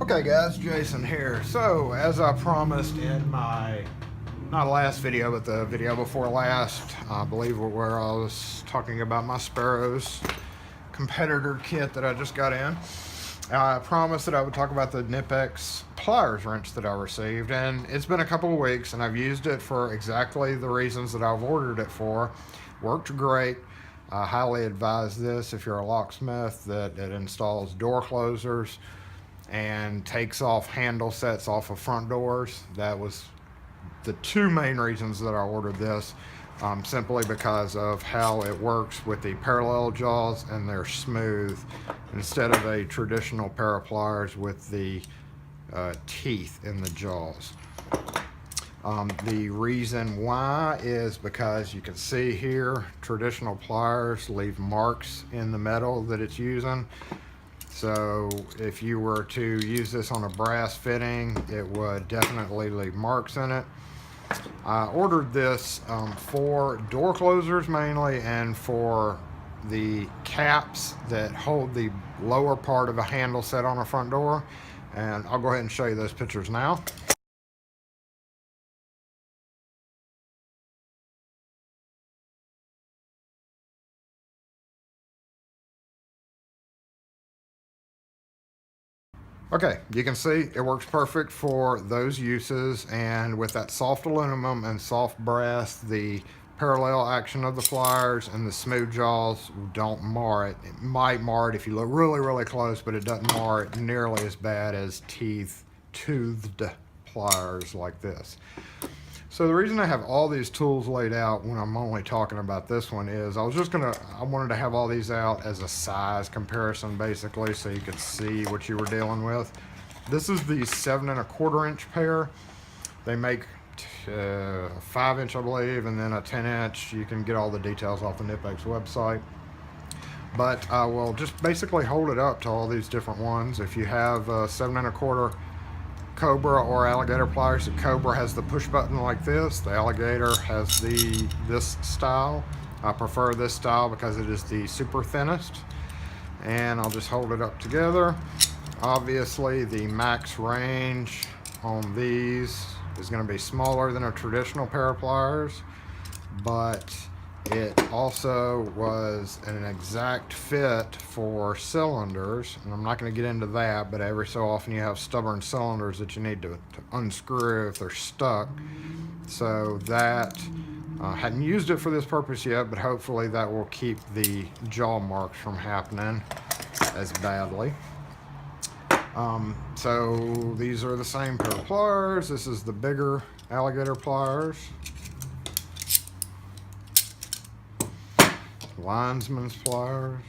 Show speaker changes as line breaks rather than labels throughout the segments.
Okay guys, Jason here. So as I promised in my, not last video, but the video before last, I believe where I was talking about my Sparrows competitor kit that I just got in, I promised that I would talk about the Knipex Pliers Wrench that I received, and it's been a couple of weeks and I've used it for exactly the reasons that I've ordered it for. Worked great. I highly advise this if you're a locksmith that it installs door closers and takes off handle sets off of front doors. That was the two main reasons that I ordered this, simply because of how it works with the parallel jaws, and they're smooth instead of a traditional pair of pliers with the teeth in the jaws. The reason why is because you can see here, traditional pliers leave marks in the metal that it's using. So if you were to use this on a brass fitting, it would definitely leave marks in it. I ordered this for door closers mainly, and for the caps that hold the lower part of a handle set on a front door. And I'll go ahead and show you those pictures now. Okay, you can see it works perfect for those uses, and with that soft aluminum and soft brass, the parallel action of the pliers and the smooth jaws don't mar it. It might mar it if you look really close, but it doesn't mar it nearly as bad as toothed pliers like this. So the reason I have all these tools laid out when I'm only talking about this one is I wanted to have all these out as a size comparison, basically, so you could see what you were dealing with. This is the 7 1/4 inch pair. They make 5 inch, I believe, and then a 10 inch. You can get all the details off the Knipex website. But I will just basically hold it up to all these different ones. If you have 7 1/4 Cobra or alligator pliers, the Cobra has the push button like this. The alligator has this style. I prefer this style because it is the super thinnest. And I'll just hold it up together. Obviously, the max range on these is going to be smaller than a traditional pair of pliers, but it also was an exact fit for cylinders, and I'm not going to get into that, but every so often you have stubborn cylinders that you need to unscrew if they're stuck. So that, hadn't used it for this purpose yet, but hopefully that will keep the jaw marks from happening as badly. So these are the same pair of pliers. This is the bigger alligator pliers. Linesman's pliers,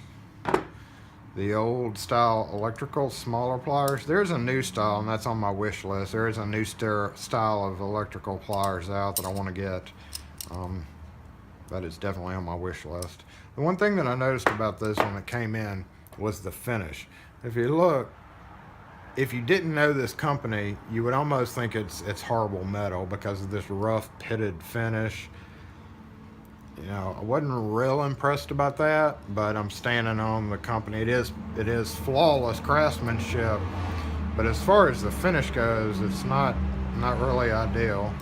the old style electrical smaller pliers. There's a new style, and that's on my wish list. There is a new style of electrical pliers out that I want to get. That is definitely on my wish list. The one thing that I noticed about this when it came in was the finish. If you look, if you didn't know this company, you would almost think it's horrible metal because of this rough pitted finish. You know, I wasn't real impressed about that, but I'm standing on the company. It is flawless craftsmanship, but as far as the finish goes, it's not really ideal.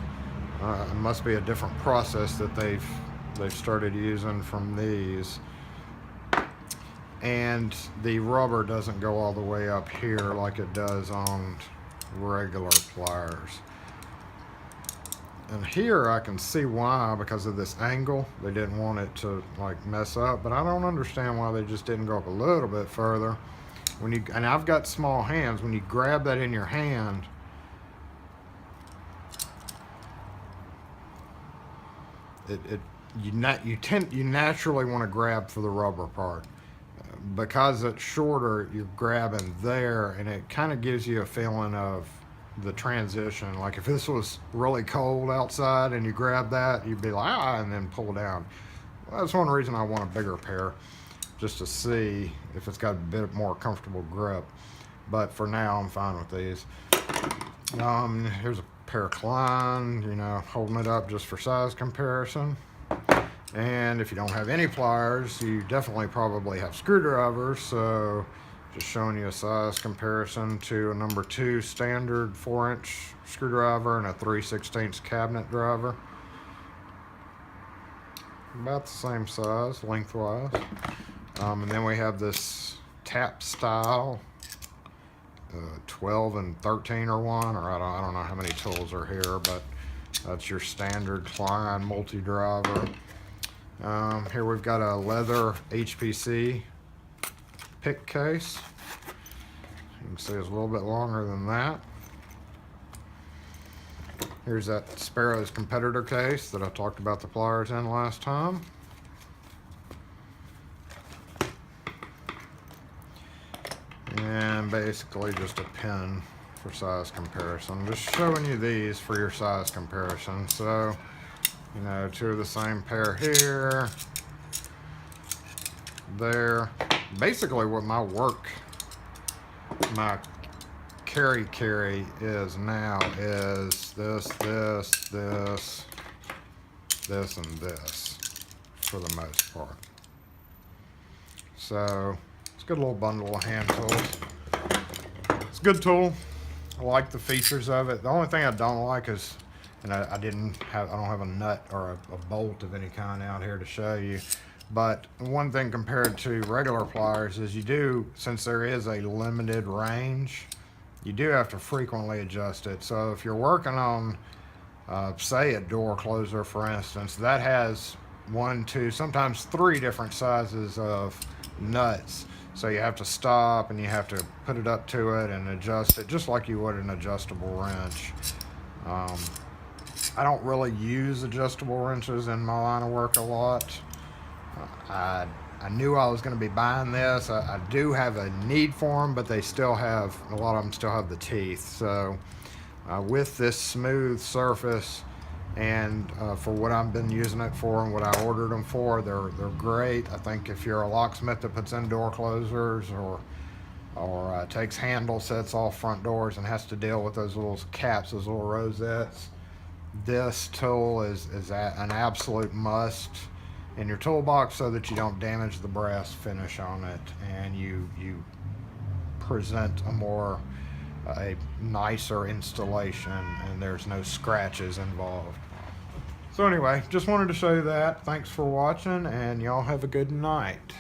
It must be a different process that they've started using from these. And the rubber doesn't go all the way up here like it does on regular pliers. And here I can see why, because of this angle. They didn't want it to like mess up, but I don't understand why they just didn't go up a little bit further. And I've got small hands. When you grab that in your hand, you naturally want to grab for the rubber part. Because it's shorter, you're grabbing there, and it kind of gives you a feeling of the transition. Like if this was really cold outside and you grab that, you'd be like, and then pull down. Well, that's one reason I want a bigger pair, just to see if it's got a bit more comfortable grip. But for now, I'm fine with these. Here's a pair of Klein, holding it up just for size comparison. And if you don't have any pliers, you definitely probably have screwdrivers. So Just showing you a size comparison to a number 2 standard 4-inch screwdriver and a 3/16 cabinet driver. About the same size lengthwise. And then we have this tap style 12 and 13 or 1, or I don't know how many tools are here, but that's your standard Klein multi-driver. Here we've got a leather HPC pick case. You can see it's a little bit longer than that. Here's that Sparrow's competitor case that I talked about the pliers in last time. And basically just a pin for size comparison. Just showing you these for your size comparison. So, you know, 2 of the same pair here, there. Basically what my carry is now is this, and this for the most part. So it's a good little bundle of hand tools. It's a good tool. I like the features of it. The only thing I don't like is, and I don't have a nut or a bolt of any kind out here to show you. But one thing compared to regular pliers is you do, since there is a limited range, you do have to frequently adjust it. So if you're working on, say, a door closer, for instance, that has 1, 2, sometimes 3 different sizes of nuts. So you have to stop and you have to put it up to it and adjust it just like you would an adjustable wrench. I don't really use adjustable wrenches in my line of work a lot. I knew I was going to be buying this. I do have a need for them, but they still have, a lot of them still have the teeth. So with this smooth surface and for what I've been using it for and what I ordered them for, they're great. I think if you're a locksmith that puts in door closers or takes handle sets off front doors and has to deal with those little caps, those little rosettes, this tool is an absolute must in your toolbox so that you don't damage the brass finish on it and you present a nicer installation and there's no scratches involved. So anyway, just wanted to show you that. Thanks for watching and y'all have a good night.